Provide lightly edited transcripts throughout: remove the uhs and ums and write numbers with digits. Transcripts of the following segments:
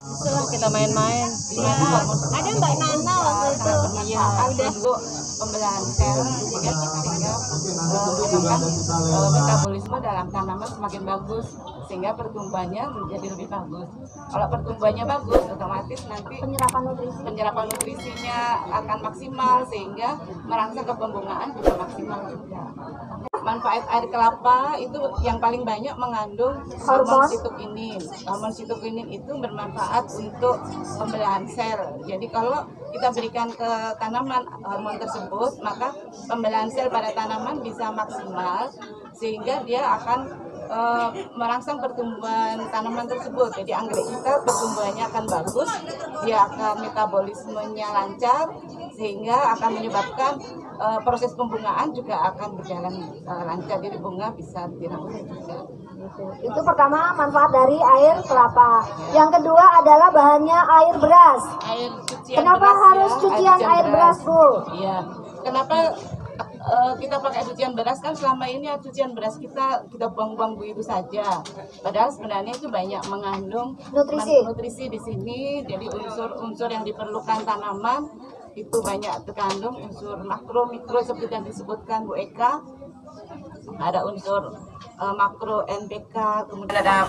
Setelah kita main-main, Ada Mbak Nana waktu itu. iya, udah dulu pembelahan sel sehingga metabolisme dalam tanaman semakin bagus, sehingga pertumbuhannya menjadi lebih bagus. Kalau pertumbuhannya bagus, otomatis nanti penyerapan nutrisinya akan maksimal, sehingga merangsang ke pembungaan juga maksimal juga. Manfaat air kelapa itu yang paling banyak mengandung hormon sitokinin. Hormon sitokinin itu bermanfaat untuk pembelahan sel. Jadi kalau kita berikan ke tanaman hormon tersebut, maka pembelahan sel pada tanaman bisa maksimal, sehingga dia akan merangsang pertumbuhan tanaman tersebut. Jadi anggrek kita pertumbuhannya akan bagus, dia akan metabolismenya lancar, sehingga akan menyebabkan proses pembungaan juga akan berjalan lancar. Jadi bunga bisa dirawat juga. Itu pertama manfaat dari air kelapa. Yang kedua adalah bahannya air beras. Air cucian Kenapa beras, harus ya? cucian air beras, Bu? Iya. Kenapa kita pakai cucian beras? Kan selama ini cucian beras kita buang-buang begitu saja. Padahal sebenarnya itu banyak mengandung nutrisi di sini. Jadi unsur-unsur yang diperlukan tanaman itu banyak terkandung, unsur makro, mikro seperti yang disebutkan Bu Eka. Ada unsur makro NPK, kemudian ada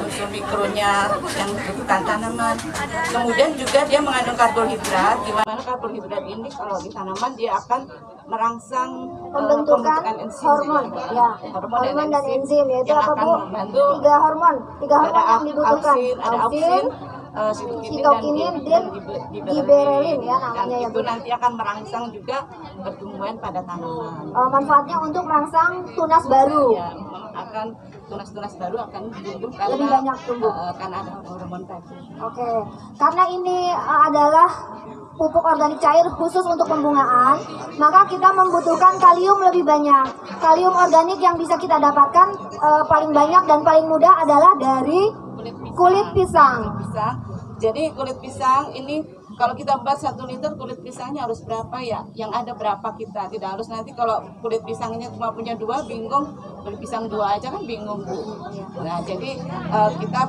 unsur mikronya yang dibutuhkan tanaman. Kemudian juga dia mengandung karbohidrat, di mana karbohidrat ini kalau di tanaman dia akan merangsang pembentukan enzim, hormon, ya. Hormon dan enzim, yaitu apa, Bu? Tiga hormon yang dibutuhkan. Ada auksin, sitokinin dan giberelin, ya namanya, ya, itu nanti akan merangsang juga pertumbuhan pada tanaman. Manfaatnya untuk merangsang tunas baru. Ya, akan tunas-tunas baru akan tumbuh karena lebih banyak tumbuh karena ada hormon tadi. Oke. Karena ini adalah pupuk organik cair khusus untuk pembungaan, maka kita membutuhkan kalium lebih banyak. Kalium organik yang bisa kita dapatkan paling banyak dan paling mudah adalah dari kulit pisang. Jadi kulit pisang ini kalau kita buat 1 liter kulit pisangnya harus berapa ya? Yang ada berapa kita? Tidak harus nanti kalau kulit pisangnya cuma punya 2 bingung, kulit pisang 2 aja kan bingung, Bu. Nah, jadi kita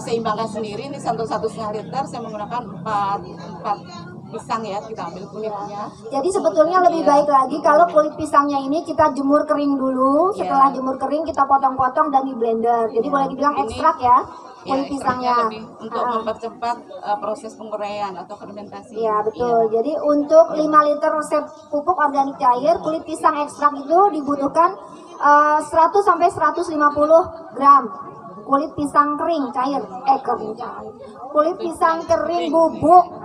seimbangkan sendiri. Ini 1,5 liter saya menggunakan 4 pisang ya, kita ambil kulitnya. Jadi sebetulnya lebih baik lagi kalau kulit pisangnya ini kita jemur kering dulu. Setelah jemur kering kita potong-potong dan di blender. Jadi boleh dibilang ekstrak ya. Kulit pisangnya untuk mempercepat proses penguraian atau fermentasi. Ya betul. Jadi untuk 5 liter resep pupuk organik cair kulit pisang ekstrak itu dibutuhkan 100 sampai 150 gram kulit pisang kering cair. Kulit pisang kering bubuk.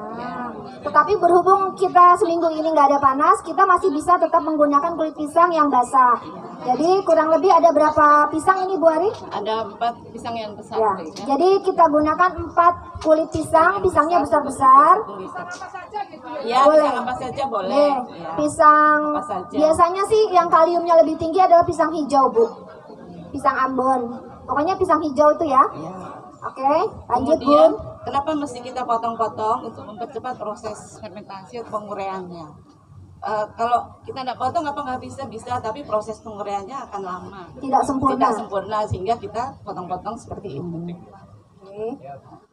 Tetapi berhubung kita seminggu ini nggak ada panas, kita masih bisa tetap menggunakan kulit pisang yang basah. Jadi kurang lebih ada berapa pisang ini, Bu Ari? Ada 4 pisang yang besar. Ya. Jadi kita gunakan 4 kulit pisang, pisangnya besar-besar. Ya, boleh. Pisang apa saja boleh. Ya. Pisang saja. Biasanya sih yang kaliumnya lebih tinggi adalah pisang hijau, Bu. Pisang Ambon. Pokoknya pisang hijau itu ya. Oke, lanjut, Kemudian, Bun. Kenapa mesti kita potong-potong untuk mempercepat proses fermentasi atau penguraiannya? Kalau kita tidak potong apa nggak bisa, tapi proses penguraiannya akan lama. Tidak sempurna, sehingga kita potong-potong seperti ini. Oke.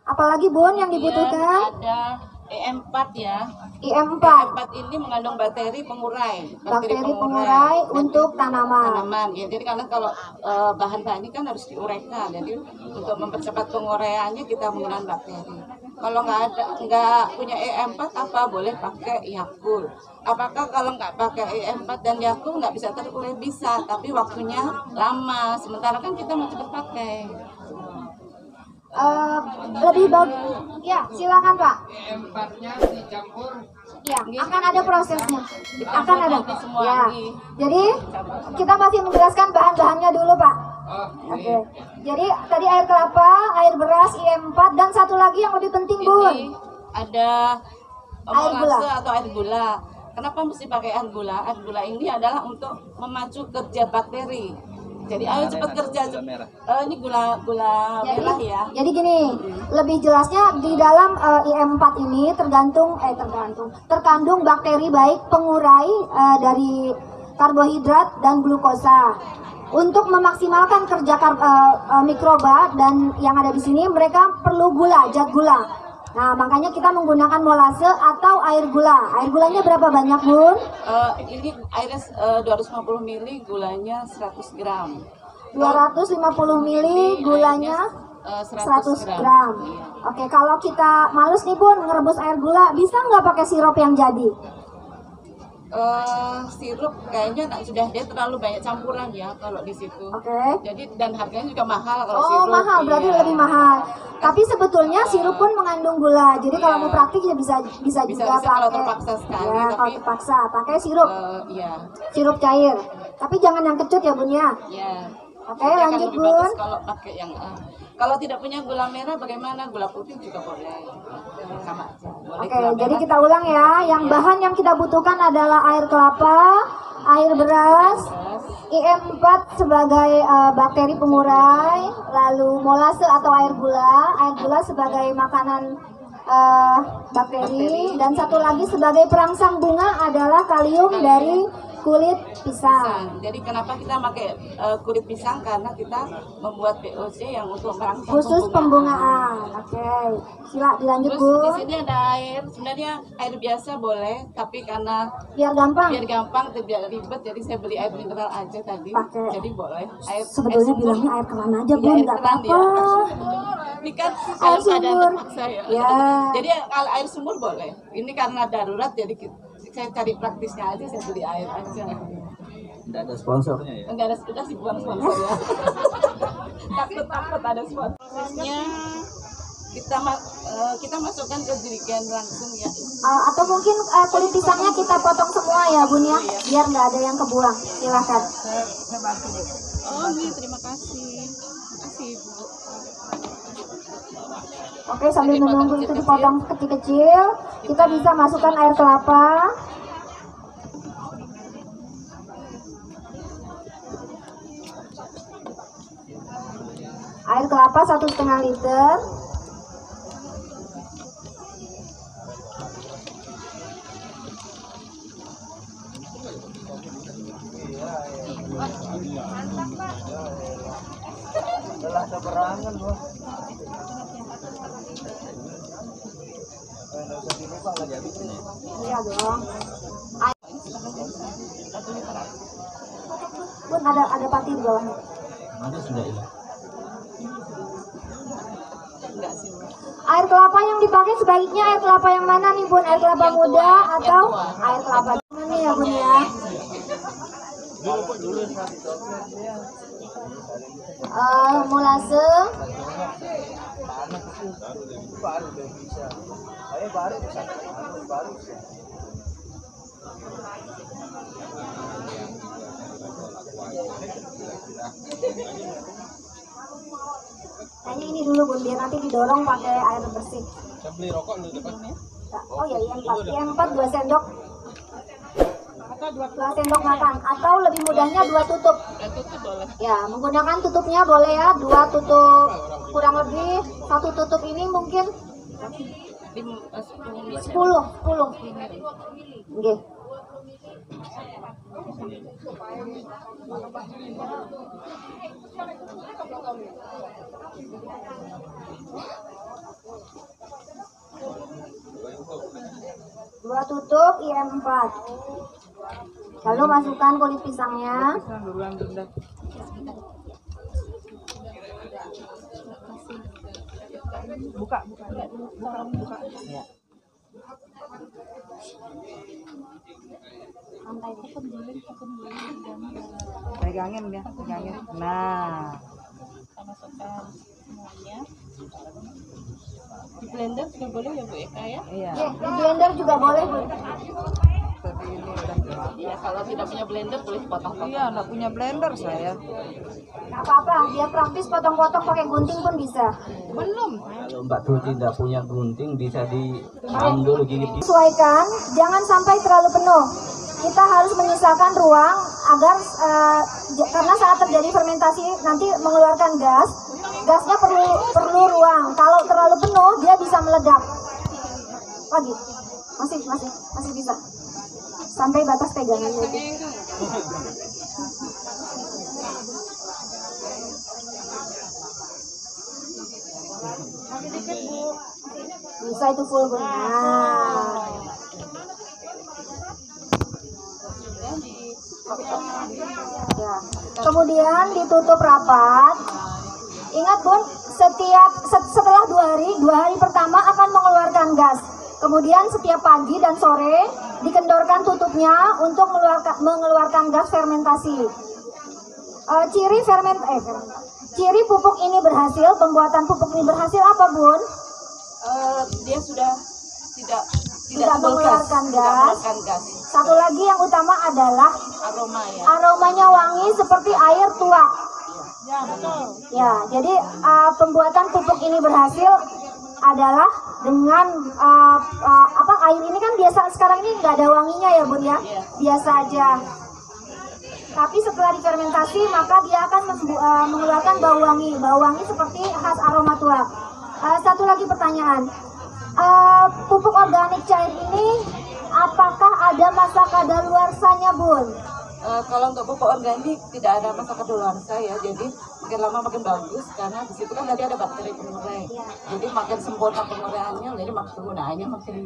Apalagi, Bun, yang dibutuhkan? Ada EM4 ya. EM4 ini mengandung bakteri pengurai. Bakteri pengurai untuk tanaman. Ya, jadi karena kalau bahan-bahan ini kan harus diuraikan. Jadi untuk mempercepat penguraiannya kita menggunakan bakteri. Kalau nggak punya EM4 apa boleh pakai Yakult. Apakah kalau nggak pakai EM4 dan Yakult nggak bisa terurai? Bisa, tapi waktunya lama. Sementara kan kita mau cepat pakai. Lebih bagus ya, silakan Pak. EM4-nya dicampur ya, akan ada prosesnya, akan ada semua ya. Jadi kita masih menjelaskan bahan-bahannya dulu Pak. Oke. Jadi tadi air kelapa, air beras, EM4 dan satu lagi yang lebih penting Bun, ada air gula atau air gula. Kenapa mesti pakai air gula? Air gula ini adalah untuk memacu kerja bakteri. Jadi ayo cepat kerja. Ini gula merah ya. Jadi gini, lebih jelasnya di dalam IM4 ini terkandung bakteri baik pengurai dari karbohidrat dan glukosa. Untuk memaksimalkan kerja mikroba dan yang ada di sini, mereka perlu gula, zat gula. Nah, makanya kita menggunakan molase atau air gula. Air gulanya berapa banyak, Bun? Ini airnya 250 ml, gulanya 100 gram. 250 ml, gulanya 100 gram. Oke, kalau kita males nih, Bun, ngerebus air gula, bisa nggak pakai sirup yang jadi? Sirup kayaknya sudah dia terlalu banyak campuran ya kalau di situ. Oke. Jadi dan harganya juga mahal kalau Oh, sirup. mahal, berarti iya. lebih mahal. Tapi sebetulnya sirup pun mengandung gula. Jadi kalau mau praktik ya bisa juga kalau pakai. terpaksa sekali, Ya, kalau tapi terpaksa pakai sirup, iya. sirup cair. Tapi jangan yang kecut ya, Bun ya. Iya. Oke, Jadi akan lanjut, lebih Bun. bagus kalau pakai yang kalau tidak punya gula merah bagaimana? Gula putih juga boleh. Sama aja. Boleh Oke, gula jadi merah. kita ulang ya. Yang bahan yang kita butuhkan adalah air kelapa, air beras, IM4 sebagai bakteri pengurai, lalu molase atau air gula sebagai makanan bakteri, dan satu lagi sebagai perangsang bunga adalah kalium dari kulit pisang. Jadi kenapa kita pakai kulit pisang? Karena kita membuat VOC yang untuk merangsang Khusus pembungaan. Oke, sila dilanjut, Terus Bu. di sini ada air. Sebenarnya air biasa boleh, tapi karena Biar gampang. tidak ribet, jadi saya beli air mineral aja tadi. Pakai. Jadi boleh. Sebetulnya sumur. bilangnya air keran aja, Iya, Bun, air nggak keran, apa-apa. Ini kan Air kalau keadaan sumur. terpaksa ya. Ya. Jadi kalau air sumur boleh. Ini karena darurat, jadi saya cari praktisnya aja, saya beli air aja. Tidak ada sponsornya ya? Enggak ada, sudah sih bukan sponsor ya. Takut ada sponsor. Prosesnya kita masukkan ke jerigen langsung ya. Atau mungkin kulit pisangnya kita potong semua ya, Bun ya, biar nggak ada yang kebuang. Silakan. Oh iya, terima kasih. Terima kasih Ibu. Oke, sambil menunggu itu dipotong kecil-kecil, kita bisa masukkan air kelapa. Air kelapa 1,5 liter. Iya dong. Bun, ada pati di bawahnya. Ada sudah ya? Enggak sih. Air kelapa yang dipakai sebaiknya air kelapa yang mana nih, Bun? Air kelapa Yang muda tua, atau yang tua. air kelapa ini ya, Bun ya? Molase. Kayaknya ini dulu, Bun, biar nanti didorong pakai air bersih. Saya beli rokok dulu depan. Oh ya, IM4 2 sendok. 2 sendok makan, atau lebih mudahnya 2 tutup. Itu boleh. Ya, menggunakan tutupnya boleh ya, 2 tutup, kurang lebih 1 tutup ini mungkin 10. Oke. Dua tutup IM4. Lalu masukkan kulit pisangnya. Buka. Ya. Pegangin ya, pegangin. Nah, kita masukkan semuanya. Di blender juga boleh ya Bu Eka ya? Iya. Ya, di blender juga boleh, Bu. Seperti ini udah. Iya, kalau tidak punya blender boleh potong-potong. Iya, nggak punya blender saya. Nggak apa-apa, biar praktis potong-potong pakai gunting pun bisa. Belum. Kalau Mbak Tuti tidak punya gunting bisa diambil gigit. Sesuaikan, jangan sampai terlalu penuh. Kita harus menyisakan ruang agar karena saat terjadi fermentasi nanti mengeluarkan gas. Gasnya perlu ruang. Kalau terlalu penuh dia bisa meledak. Lagi, masih bisa. Sampai batas pegangannya. Bisa itu full bun. Nah. Ya. Kemudian ditutup rapat. Ingat bun, setelah 2 hari pertama akan mengeluarkan gas. Kemudian setiap pagi dan sore dikendorkan tutupnya untuk mengeluarkan gas fermentasi. Ciri pupuk ini berhasil, pembuatan pupuk ini berhasil apa bun? Dia sudah tidak mengeluarkan gas. Satu lagi yang utama adalah Aroma ya. aromanya wangi seperti air tuak. Ya, betul. Ya, jadi pembuatan pupuk ini berhasil adalah dengan air ini kan biasa sekarang ini nggak ada wanginya ya bun ya, biasa aja. Tapi setelah difermentasi maka dia akan mengeluarkan bau wangi seperti khas aroma tuak. Satu lagi pertanyaan, pupuk organik cair ini apakah ada masa kadaluarsanya bun? Kalau untuk pupuk organik tidak ada masa kadaluarsa ya, jadi makin lama makin bagus karena di situ kan tadi ada bakteri pengurai. Jadi makin sempurna penguraiannya, jadi penggunaannya makin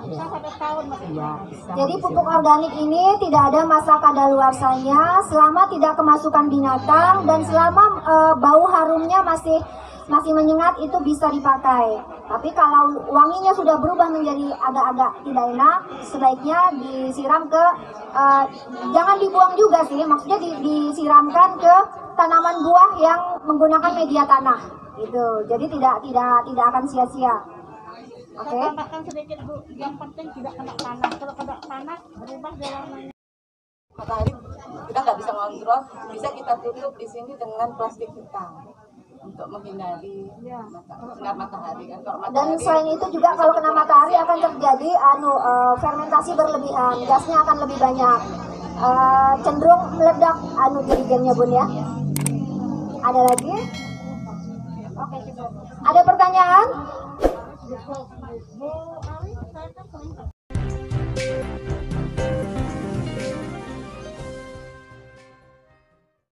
Bisa sampai tahun Mas. ya. Jadi pupuk organik ini tidak ada masa kadaluarsanya selama tidak kemasukan binatang dan selama bau harumnya masih menyengat itu bisa dipakai. Tapi kalau wanginya sudah berubah menjadi agak-agak tidak enak, sebaiknya disiram ke jangan dibuang juga sih, maksudnya disiramkan ke tanaman buah yang menggunakan media tanah gitu. Jadi tidak akan sia-sia. Oke. Tambahkan sedikit Bu, yang penting tidak kena tanah. Kalau kena tanah berubah dia warnanya. Matahari kita nggak bisa ngontrol, bisa kita tutup di sini dengan plastik hitam untuk menghindari sinar matahari kan. Kalau Dan matahari, selain itu juga kalau kena matahari akan terjadi fermentasi berlebihan, gasnya akan lebih banyak, cenderung meledak jerigennya bun ya. Ada lagi? Oke, ada pertanyaan? Bu Ari, saya kan sering